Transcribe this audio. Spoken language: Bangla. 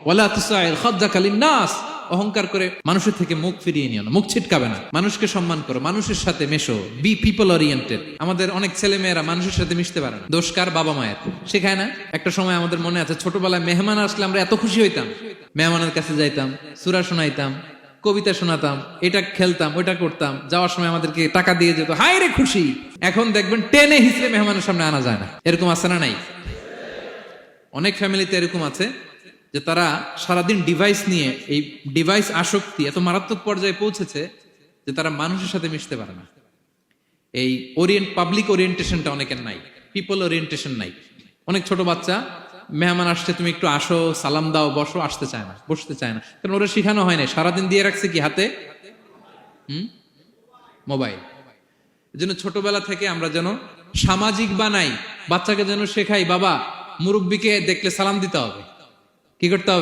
ওয়ালা তুসাইর খাদ্দাকা লিন-নাস, অহংকার করে মানুষের থেকে মুখ ফিরিয়ে নিও না, মুখ ছিটকাবে না। মানুষকে সম্মান করো, মানুষের সাথে মেশো, বি পিপল ওরিয়েন্টেড। আমাদের অনেক ছেলে মেয়েরা মানুষের সাথে মিশতে পারে না, দোষ কার? বাবা মায়ের, শেখায় না। একটা সময় আমাদের মনে আছে, ছোটবেলায় মেহমান আসলে আমরা এত খুশি হইতাম, মেহমানের কাছে যাইতাম, সূরা শোনাইতাম, কবিতা শোনাতাম, এটা খেলতাম, ওইটা করতাম, যাওয়ার সময় আমাদেরকে টাকা দিয়ে যেত, হায় রে খুশি। এখন দেখবেন টেনে হিসেবে মেহমানের সামনে আনা যায় না। এরকম আছে না নাই? অনেক ফ্যামিলিতে এরকম আছে যে তারা সারাদিন ডিভাইস নিয়ে, এই ডিভাইস আসক্তি এত মারাত্মক পর্যায়ে পৌঁছেছে যে তারা মানুষের সাথে মিশতে পারে না। এই পাবলিক ওরিয়েন্টেশনটা অনেকের নাই, পিপল ওরিয়েন্টেশন নাই। অনেক ছোট বাচ্চা, মেহমান আসছে, তুমি একটু আসো, সালাম দাও, বসো, আসতে চায় না, বসতে চায় না, কারণ ওরা শিখানো হয় না। সারাদিন দিয়ে রাখছে কি হাতে? মোবাইল। এজন্য ছোটবেলা থেকে আমরা যেন সামাজিক বানাই, বাচ্চাকে যেন শেখাই, বাবা মুরব্বিকে দেখলে সালাম দিতে হবে। কি করতে হবে?